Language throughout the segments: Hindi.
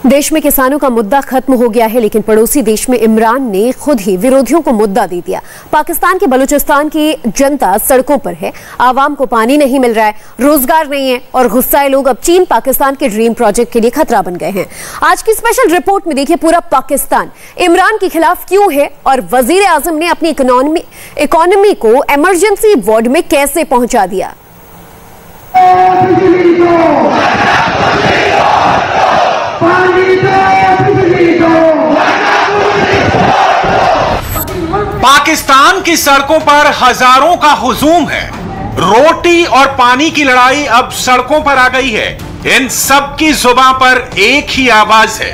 देश में किसानों का मुद्दा खत्म हो गया है, लेकिन पड़ोसी देश में इमरान ने खुद ही विरोधियों को मुद्दा दे दिया। पाकिस्तान के बलूचिस्तान की जनता सड़कों पर है, आवाम को पानी नहीं मिल रहा है, रोजगार नहीं है और गुस्साए लोग अब चीन पाकिस्तान के ड्रीम प्रोजेक्ट के लिए खतरा बन गए हैं। आज की स्पेशल रिपोर्ट में देखिए पूरा पाकिस्तान इमरान के खिलाफ क्यों है और वजीर आजम ने अपनी इकोनॉमी को इमरजेंसी वार्ड में कैसे पहुंचा दिया। पाकिस्तान की सड़कों पर हजारों का हुजूम है। रोटी और पानी की लड़ाई अब सड़कों पर आ गई है। इन सब की जुबान पर एक ही आवाज है।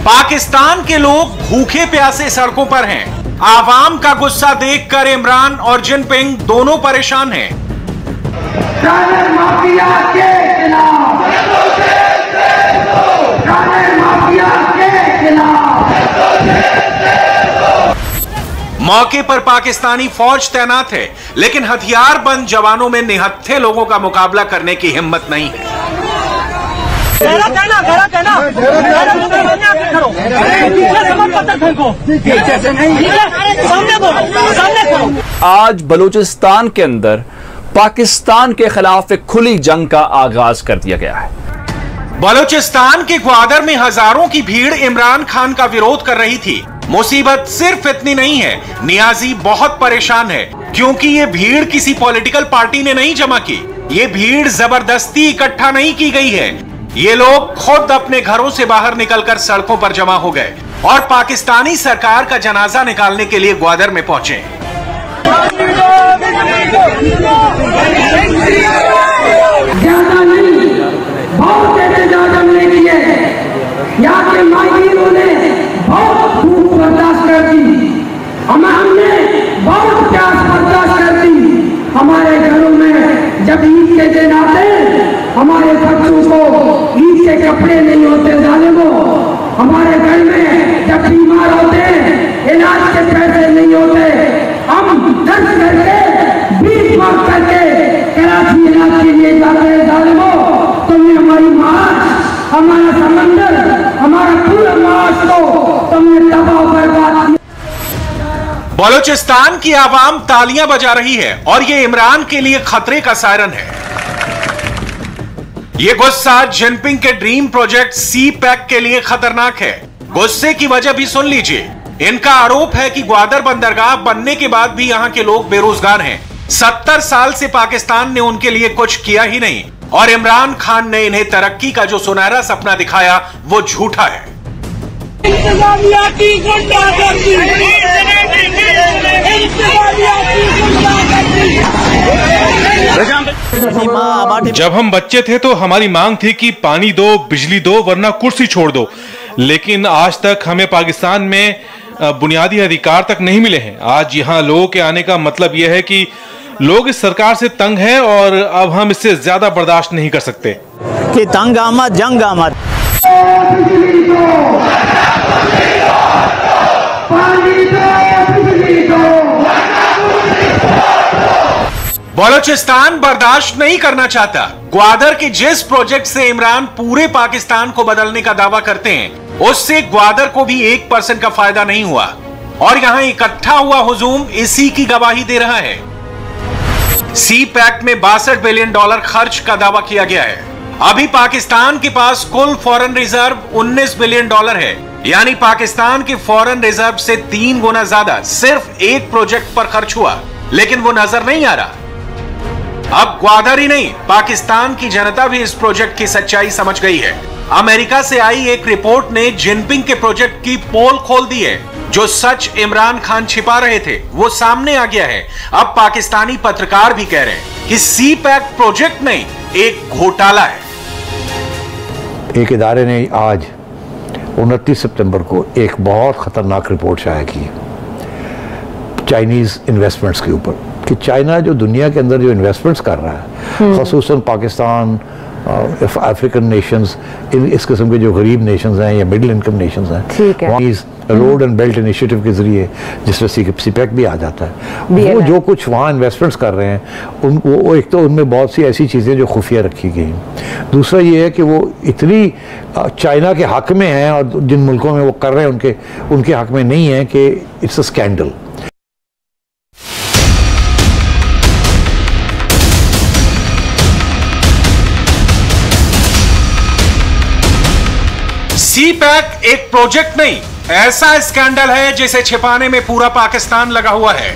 पाकिस्तान के लोग भूखे प्यासे सड़कों पर हैं। आवाम का गुस्सा देखकर इमरान और जिनपिंग दोनों परेशान हैं। माफिया के खिलाफ, माफिया के खिलाफ। मौके पर पाकिस्तानी फौज तैनात है, लेकिन हथियारबंद जवानों में निहत्थे लोगों का मुकाबला करने की हिम्मत नहीं है। आज बलूचिस्तान के अंदर पाकिस्तान के खिलाफ एक खुली जंग का आगाज कर दिया गया है। बलूचिस्तान के ग्वादर में हजारों की भीड़ इमरान खान का विरोध कर रही थी। मुसीबत सिर्फ इतनी नहीं है, नियाजी बहुत परेशान है, क्योंकि ये भीड़ किसी पॉलिटिकल पार्टी ने नहीं जमा की। ये भीड़ जबरदस्ती इकट्ठा नहीं की गई है। ये लोग खुद अपने घरों से बाहर निकलकर सड़कों पर जमा हो गए और पाकिस्तानी सरकार का जनाजा निकालने के लिए ग्वादर में पहुंचे। ज्यादा नहीं, बहुत एहतजाज हमने किए। यहाँ के माहिरों ने बहुत भूख बर्दाश्त कर दी, हमने बहुत प्यास बर्दाश्त कर दी। हमारे घरों में जब ईद के दिन आते, हमारे बच्चों को ईद के कपड़े नहीं होते जालिमो। हमारे घर में जब बीमार होते, इलाज के पैसे नहीं होते, हम दर्द करके बीच मार करके कराची इलाज के लिए जाते हैं जालिमो। तुमने हमारी मार्च, हमारा समंदर, हमारा पूरा मार्च को तुमने तबाह बर्बाद किया। बलूचिस्तान की आवाम तालियां बजा रही है और ये इमरान के लिए खतरे का सायरन है। ये गुस्सा जिनपिंग के ड्रीम प्रोजेक्ट सी पैक के लिए खतरनाक है। गुस्से की वजह भी सुन लीजिए। इनका आरोप है कि ग्वादर बंदरगाह बनने के बाद भी यहाँ के लोग बेरोजगार हैं। 70 साल से पाकिस्तान ने उनके लिए कुछ किया ही नहीं और इमरान खान ने इन्हें तरक्की का जो सुनहरा सपना दिखाया वो झूठा है। जब हम बच्चे थे तो हमारी मांग थी कि पानी दो, बिजली दो, वरना कुर्सी छोड़ दो। लेकिन आज तक हमें पाकिस्तान में बुनियादी अधिकार तक नहीं मिले हैं। आज यहाँ लोगों के आने का मतलब यह है कि लोग इस सरकार से तंग हैं और अब हम इससे ज्यादा बर्दाश्त नहीं कर सकते। कि तंग आमद जंग आमद। बलूचिस्तान बर्दाश्त नहीं करना चाहता। ग्वादर के जिस प्रोजेक्ट से इमरान पूरे पाकिस्तान को बदलने का दावा करते हैं, उससे ग्वादर को भी 1% का फायदा नहीं हुआ और यहां इकट्ठा हुआ हुजूम इसी की गवाही दे रहा है। सी पैक में $62 बिलियन खर्च का दावा किया गया है। अभी पाकिस्तान के पास कुल फॉरेन रिजर्व $19 बिलियन है, यानी पाकिस्तान के फॉरेन रिजर्व से 3 गुना ज्यादा सिर्फ एक प्रोजेक्ट पर खर्च हुआ, लेकिन वो नजर नहीं आ रहा। अब ग्वादर ही नहीं, पाकिस्तान की जनता भी इस प्रोजेक्ट की सच्चाई समझ गई है। अमेरिका से आई एक रिपोर्ट ने जिनपिंग के प्रोजेक्ट की पोल खोल दी है। जो सच इमरान खान छिपा रहे थे वो सामने आ गया है। अब पाकिस्तानी पत्रकार भी कह रहे हैं कि सी पैक प्रोजेक्ट नहीं, एक घोटाला है। एक इदारे ने आज 29 सितंबर को एक बहुत खतरनाक रिपोर्ट शाया की चाइनीज इन्वेस्टमेंट्स के ऊपर, कि चाइना जो दुनिया के अंदर जो इन्वेस्टमेंट्स कर रहा है, खसूसन पाकिस्तान, अफ्रीकन नेशंस, इस किस्म के जो गरीब नेशंस हैं या मिडिल इनकम नेशंस हैं, ठीक है, रोड एंड बेल्ट इनिशिएटिव के जरिए जिसमें सीपैक भी आ जाता है, वो जो कुछ वहाँ इन्वेस्टमेंट्स कर रहे हैं वो एक तो उनमें बहुत सी ऐसी चीज़ें जो खुफिया रखी गई हैं। दूसरा ये है कि वो इतनी चाइना के हक में हैं और जिन मुल्कों में वो कर रहे हैं उनके हक में नहीं है कि इट्स अ स्कैंडल। सीपैक एक प्रोजेक्ट नहीं, ऐसा स्कैंडल है जिसे छिपाने में पूरा पाकिस्तान लगा हुआ है।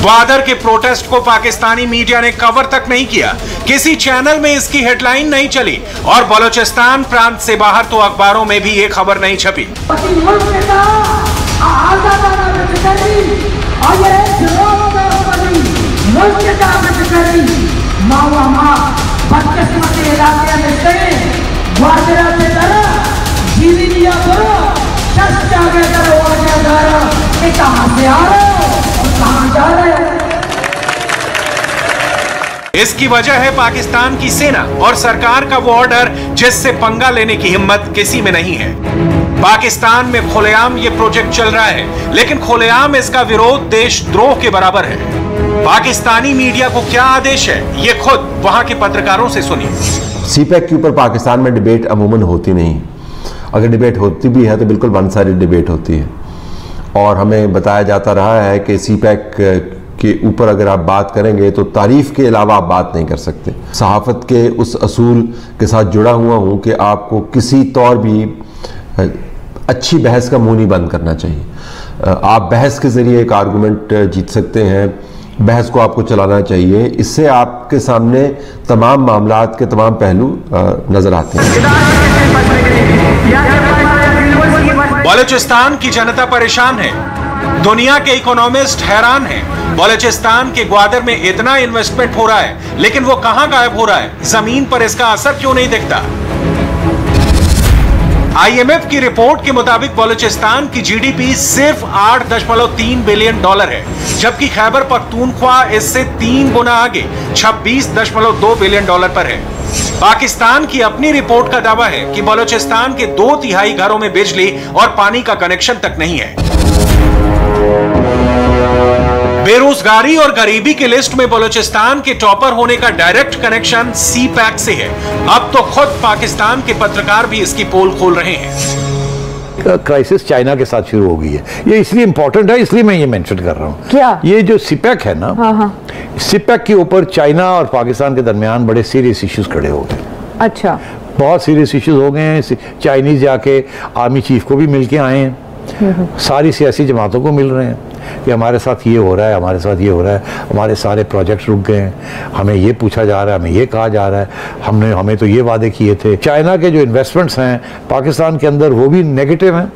ग्वादर के प्रोटेस्ट को पाकिस्तानी मीडिया ने कवर तक नहीं किया, किसी चैनल में इसकी हेडलाइन नहीं चली और बलूचिस्तान प्रांत से बाहर तो अखबारों में भी ये खबर नहीं छपी। इसकी वजह है पाकिस्तान की सेना और सरकार का वो ऑर्डर जिससे पंगा लेने की हिम्मत किसी में नहीं है। पाकिस्तान में खुलेआम ये प्रोजेक्ट चल रहा है, लेकिन खुलेआम इसका विरोध देशद्रोह के बराबर है। पाकिस्तानी मीडिया को क्या आदेश है, ये खुद वहां के पत्रकारों से सुनिए। सीपैक के ऊपर पाकिस्तान में डिबेट अमूमन होती नहीं, अगर डिबेट होती भी है तो बिल्कुल वन साइडेड डिबेट होती है और हमें बताया जाता रहा है कि सीपैक के ऊपर अगर आप बात करेंगे तो तारीफ के अलावा आप बात नहीं कर सकते। सहाफत के उस असूल के साथ जुड़ा हुआ हूँ कि आपको किसी तौर भी अच्छी बहस का मुंह नहीं बंद करना चाहिए। आप बहस के ज़रिए एक आर्गूमेंट जीत सकते हैं, बहस को आपको चलाना चाहिए, इससे आपके सामने तमाम मामलात के तमाम पहलू नजर आते हैं। बलूचिस्तान की जनता परेशान है, दुनिया के इकोनॉमिस्ट हैरान हैं। बलूचिस्तान के ग्वादर में इतना इन्वेस्टमेंट हो रहा है, लेकिन वो कहां गायब हो रहा है? जमीन पर इसका असर क्यों नहीं दिखता? IMF की रिपोर्ट के मुताबिक बलूचिस्तान की जीडीपी सिर्फ $8.3 बिलियन है, जबकि खैबर पख्तूनख्वा इससे 3 गुना आगे $26.2 बिलियन पर है। पाकिस्तान की अपनी रिपोर्ट का दावा है कि बलूचिस्तान के 2/3 घरों में बिजली और पानी का कनेक्शन तक नहीं है। बेरोजगारी और गरीबी की लिस्ट में बलूचिस्तान के टॉपर होने का डायरेक्ट कनेक्शन सीपैक से है। अब तो खुद पाकिस्तान के पत्रकार भी इसकी पोल खोल रहे हैं। क्राइसिस चाइना के साथ शुरू हो गई है, ये इसलिए इंपॉर्टेंट है, इसलिए मैं ये मेंशन कर रहा हूँ। क्या ये जो सीपैक है ना, सीपैक के ऊपर चाइना और पाकिस्तान के दरमियान बड़े सीरियस इश्यूज खड़े हो गए। अच्छा, बहुत सीरियस इश्यूज हो गए हैं। चाइनीज जाके आर्मी चीफ को भी मिल के आए हैं, सारी सियासी जमातों को मिल रहे हैं कि हमारे साथ ये हो रहा है, हमारे साथ ये हो रहा है, हमारे सारे प्रोजेक्ट रुक गए हैं, हमें ये पूछा जा रहा है, हमें ये कहा जा रहा है, हमें तो ये वादे किए थे। चाइना के जो इन्वेस्टमेंट्स हैं पाकिस्तान के अंदर वो भी नेगेटिव हैं,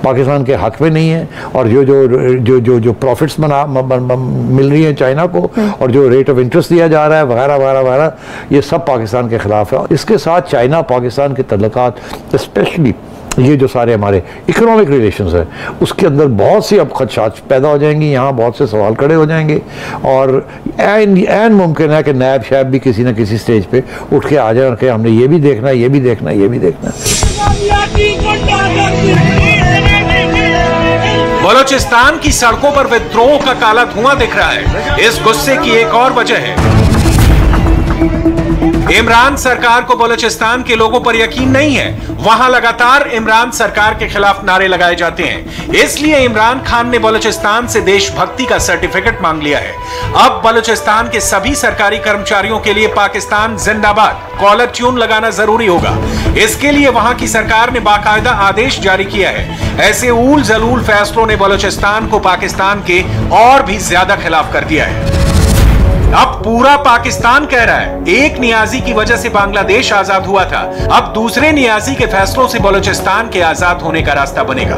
पाकिस्तान के हक में नहीं है, और जो प्रॉफिट्स मिल रही हैं चाइना को और जो रेट ऑफ इंटरेस्ट दिया जा रहा है वगैरह वगैरह वगैरह, ये सब पाकिस्तान के खिलाफ है। इसके साथ चाइना पाकिस्तान के तल्लुकात, स्पेशली ये जो सारे हमारे इकोनॉमिक रिलेशंस हैं उसके अंदर बहुत सी अब खदशात पैदा हो जाएंगी, यहाँ बहुत से सवाल खड़े हो जाएंगे और ऐन मुमकिन है कि नैब शैब भी किसी न किसी स्टेज पे उठ के आ जाए और कहे हमने ये भी देखना है, ये भी देखना है, ये भी देखना है। बलूचिस्तान की सड़कों पर विद्रोह का काला धुआं दिख रहा है। इस गुस्से की एक और वजह है, इमरान सरकार को बलूचिस्तान के लोगों पर यकीन नहीं है। वहां लगातार इमरान सरकार के खिलाफ नारे लगाए जाते हैं, इसलिए इमरान खान ने बलूचिस्तान से देशभक्ति का सर्टिफिकेट मांग लिया है। अब बलूचिस्तान के सभी सरकारी कर्मचारियों के लिए पाकिस्तान जिंदाबाद कॉलर ट्यून लगाना जरूरी होगा। इसके लिए वहां की सरकार ने बाकायदा आदेश जारी किया है। ऐसे ऊल जलूल फैसलों ने बलूचिस्तान को पाकिस्तान के और भी ज्यादा खिलाफ कर दिया है। अब पूरा पाकिस्तान कह रहा है एक नियाजी की वजह से बांग्लादेश आजाद हुआ था, अब दूसरे नियाजी के फैसलों से बलूचिस्तान के आजाद होने का रास्ता बनेगा।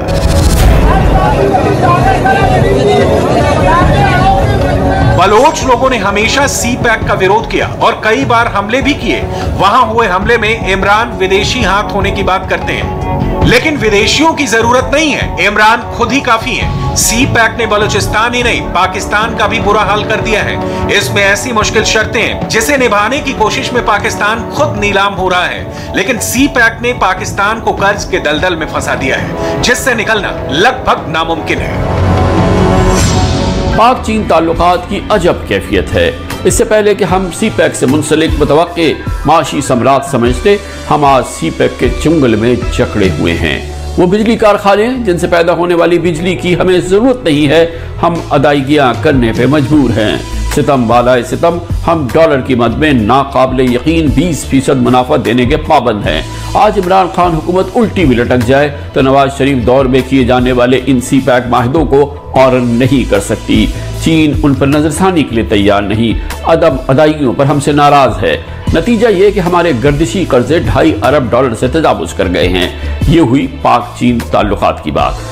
बलोच लोगों ने हमेशा सी पैक का विरोध किया और कई बार हमले भी किए। वहां हुए हमले में इमरान विदेशी हाथ होने की बात करते हैं, लेकिन विदेशियों की जरूरत नहीं है, इमरान खुद ही काफी है। सी पैक ने बलूचिस्तान ही नहीं पाकिस्तान का भी बुरा हाल कर दिया है। इसमें ऐसी मुश्किल शर्तें हैं जिसे निभाने की कोशिश में पाकिस्तान खुद नीलाम हो रहा है, लेकिन सी पैक ने पाकिस्तान को कर्ज के दलदल में फंसा दिया है, जिससे निकलना लगभग नामुमकिन है। पाक चीन ताल्लुकात की अजब कैफियत है। इससे पहले कि हम सी पैक से मुंसलिक मुतवक्के माशी सम्राट समझते, हम आज सी पैक के चुंगल में जकड़े हुए हैं। वो बिजली कारखाने जिनसे पैदा होने वाली बिजली की हमें जरूरत नहीं है, हम अदायगियां करने पे मजबूर हैं। सितम वाला सितम, हम डॉलर की मद में नाकाबिले यकीन 20% मुनाफा देने के पाबंद हैं। आज इमरान खान हुकूमत उल्टी भी लटक जाए तो नवाज शरीफ दौर में किए जाने वाले इन सी पैक माहिदों को और नहीं कर सकती। चीन उन पर नजरसानी के लिए तैयार नहीं, अदम अदायगियों पर हमसे नाराज है। नतीजा ये कि हमारे गर्दिशी कर्जे 2.5 अरब डॉलर से तजावुज कर गए हैं। ये हुई पाक चीन ताल्लुकात की बात।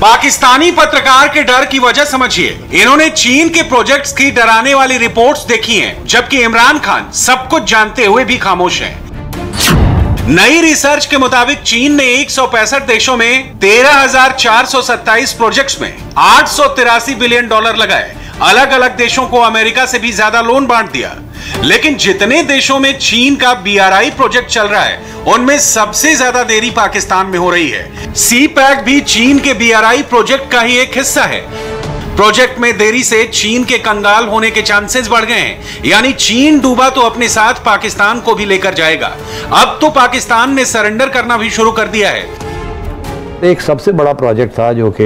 पाकिस्तानी पत्रकार के डर की वजह समझिए, इन्होंने चीन के प्रोजेक्ट्स की डराने वाली रिपोर्ट्स देखी हैं, जबकि इमरान खान सब कुछ जानते हुए भी खामोश हैं। नई रिसर्च के मुताबिक चीन ने 165 देशों में 13,427 प्रोजेक्ट्स में 883 बिलियन डॉलर लगाए। अलग अलग देशों को अमेरिका से भी ज्यादा लोन बांट दिया। लेकिन जितने देशों में चीन का BRI प्रोजेक्ट चल रहा है, उनमें सबसे ज्यादा देरी पाकिस्तान में हो रही है। सी पैक भी चीन के BRI प्रोजेक्ट का ही एक हिस्सा है। प्रोजेक्ट में देरी से चीन के कंगाल होने के चांसेस बढ़ गए हैं, यानी चीन डूबा तो अपने साथ पाकिस्तान को भी लेकर जाएगा। अब तो पाकिस्तान ने सरेंडर करना भी शुरू कर दिया है। एक सबसे बड़ा प्रोजेक्ट था जो कि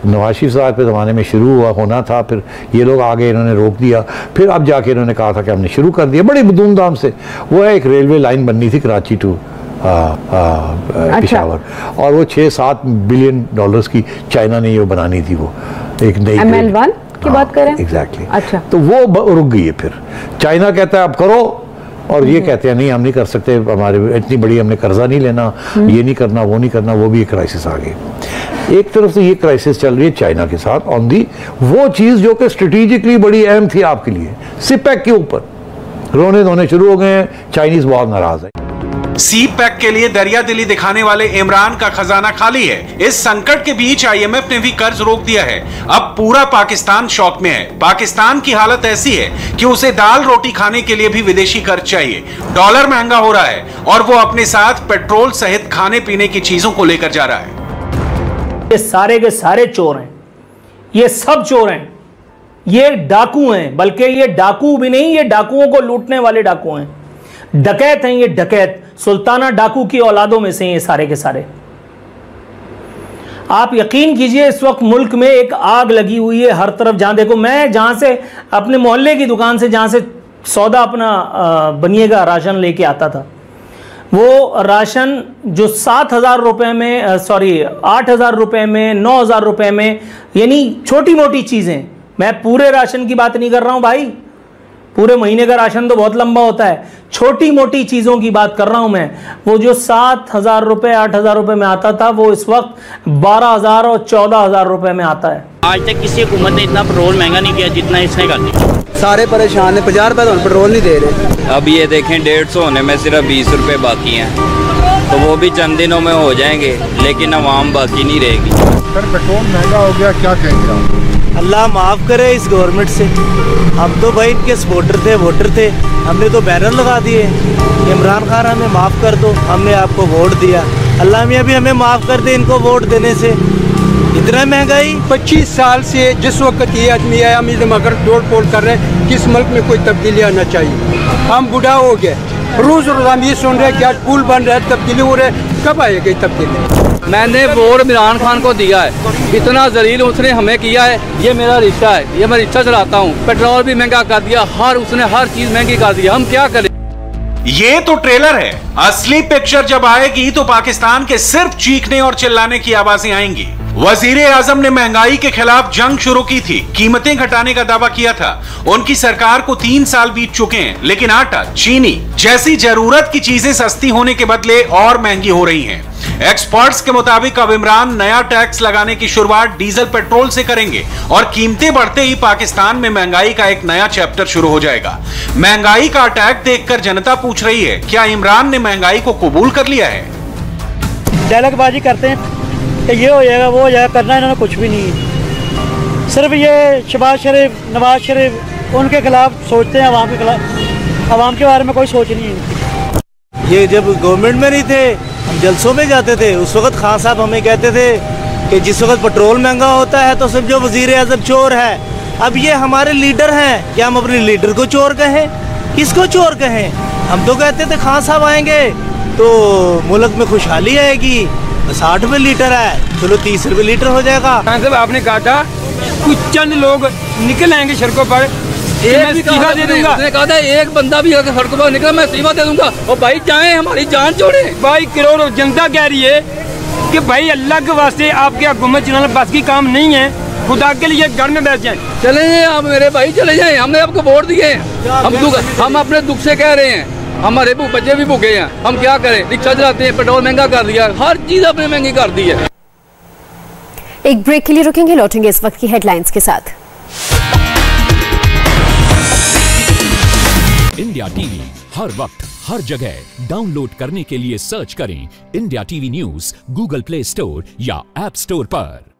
नवाज शरीफ साहब के ज़माने में शुरू होना था, फिर ये लोग आगे इन्होंने रोक दिया, फिर अब जाके इन्होंने कहा था कि हमने शुरू कर दिया बड़ी धूमधाम से। वो है एक रेलवे लाइन बननी थी कराची टू पेशावर, और वो 6-7 बिलियन डॉलर्स की चाइना ने ये बनानी थी। वो एक नई ML1 की बात करें एग्जैक्टली। अच्छा, तो वो रुक गई है। फिर चाइना कहता है अब करो, और ये कहते हैं नहीं हम नहीं कर सकते, हमारे इतनी बड़ी हमने कर्जा नहीं लेना, ये नहीं करना, वो नहीं करना। वो भी एक क्राइसिस आ गई। एक तरफ से ये क्राइसिस चल रही है चाइना के साथ ऑन दी वो चीज़ जो कि स्ट्रेटेजिकली बड़ी अहम थी आपके लिए, सिपेक के ऊपर रोने धोने शुरू हो गए हैं। चाइनीज बहुत नाराज है। सी पैक के लिए दरिया दिली दिखाने वाले इमरान का खजाना खाली है। इस संकट के बीच IMF ने भी कर्ज रोक दिया है। अब पूरा पाकिस्तान शॉक में है। पाकिस्तान की हालत ऐसी है कि उसे दाल रोटी खाने के लिए भी विदेशी कर्ज चाहिए। डॉलर महंगा हो रहा है और वो अपने साथ पेट्रोल सहित खाने पीने की चीजों को लेकर जा रहा है। ये सारे के सारे चोर हैं, ये सब चोर हैं, ये डाकू हैं। बल्कि ये डाकू भी नहीं, ये डाकुओं को लूटने वाले डाकू हैं, डकैत हैं। ये डकैत सुल्ताना डाकू की औलादों में से ये सारे के सारे। आप यकीन कीजिए इस वक्त मुल्क में एक आग लगी हुई है हर तरफ। जहां देखो, मैं जहां से अपने मोहल्ले की दुकान से जहां से सौदा अपना बनिएगा राशन लेके आता था, वो राशन जो 7,000 रुपए में 8,000 रुपए में 9,000 रुपए में, यानी छोटी मोटी चीजें, मैं पूरे राशन की बात नहीं कर रहा हूं भाई, पूरे महीने का राशन तो बहुत लंबा होता है, छोटी मोटी चीज़ों की बात कर रहा हूं मैं। वो जो 7,000 रुपये 8,000 रुपये में आता था, वो इस वक्त 12,000 और 14,000 रुपये में आता है। आज तक किसी हुकूमत ने इतना पेट्रोल महंगा नहीं किया जितना इसने कर दिया। सारे परेशान है, 50 रुपये तो पेट्रोल नहीं दे रहे। अब ये देखें 150 होने में सिर्फ 20 रुपये बाकी हैं, तो वो भी चंद दिनों में हो जाएंगे, लेकिन आवाम बाकी नहीं रहेगी। सर पेट्रोल महंगा हो गया, क्या कहेंगे आप? अल्लाह माफ़ करे इस गवर्नमेंट से। हम तो भाई इनके सपोर्टर थे, वोटर थे, हमने तो बैनर लगा दिए इमरान खान हमें माफ़ कर दो, हमने आपको वोट दिया। अल्लाह मियाँ भी हमें माफ़ कर दे इनको वोट देने से। इतना महंगाई 25 साल से जिस वक्त ये आदमी आया, हम इधर मगर तोड़ फोड़ कर रहे हैं, किस मुल्क में कोई तब्दीली आना चाहिए। हम बुढ़ा हो गए, रोज़ रोज़ हम ये सुन रहे हैं कि आज पुल बन रहा है, तब्दीली हो रही है, कब आएगी तब्दीली? मैंने वोट इमरान खान को दिया है, इतना जलील उसने हमें किया है। ये मेरा रिश्ता है, ये मैं रिक्शा चलाता हूँ, पेट्रोल भी महंगा कर दिया, उसने हर चीज महंगी कर दिया, हम क्या करें? ये तो ट्रेलर है, असली पिक्चर जब आएगी तो पाकिस्तान के सिर्फ चीखने और चिल्लाने की आवाजें आएंगी। वजीर आजम ने महंगाई के खिलाफ जंग शुरू की थी, कीमतें घटाने का दावा किया था। उनकी सरकार को 3 साल बीत चुके हैं, लेकिन आटा, चीनी जैसी जरूरत की चीजें सस्ती होने के बदले और महंगी हो रही हैं। एक्सपर्ट्स के मुताबिक अब इमरान नया टैक्स लगाने की शुरुआत डीजल पेट्रोल से करेंगे और कीमतें बढ़ते ही पाकिस्तान में महंगाई का एक नया चैप्टर शुरू हो जाएगा। महंगाई का अटैक देखकर जनता पूछ रही है, क्या इमरान ने महंगाई को कबूल कर लिया है? डायलॉगबाजी करते हैं कि ये हो जाएगा, वो हो जाएगा, करना इन्होंने कुछ भी नहीं है। सिर्फ ये शहबाज शरीफ, नवाज शरीफ उनके खिलाफ सोचते हैं, अवाम के खिलाफ। अवाम के बारे में कोई सोच नहीं है। ये जब गवर्नमेंट में नहीं थे, हम जलसों में जाते थे, उस वक्त खान साहब हमें कहते थे कि जिस वक्त पेट्रोल महंगा होता है तो समझो वजीर आज़म चोर है। अब ये हमारे लीडर हैं, क्या हम अपने लीडर को चोर कहें? किसको चोर कहें? हम तो कहते थे खान साहब आएंगे तो मुल्क में खुशहाली आएगी। 60 रुपये लीटर है, चलो 30 रुपये लीटर हो जाएगा। खान साहब आपने कहा था कुछ चंद लोग निकल आएंगे सड़कों पर, एक इस्तीफा दे दूंगा। उसने कहा था एक बंदा भी अगर सड़कों पर निकला मैं इस्तीफा दे दूंगा। और भाई चाहे हमारी जान छोड़े। भाई करोड़ों जनता कह रही है कि भाई अल्लाह के वास्ते आपके हुकूमत चलाना बस की काम नहीं है, खुदा के लिए घर में बैठ जाए। चले जाए आप मेरे भाई, चले जाए, हमने आपको वोट दिए हैं। हम अपने दुख से कह रहे हैं, हमारे बच्चे भी भूखे हैं, हम क्या करें? रिक्शा चलाते हैं, पेट्रोल महंगा कर दिया, हर चीज आपने महंगी कर दी है। एक ब्रेक के लिए रुकेंगे, लौटेंगे इस वक्त की हेडलाइंस के साथ। इंडिया टीवी हर वक्त हर जगह डाउनलोड करने के लिए सर्च करें India TV news Google play store या ऐप स्टोर पर।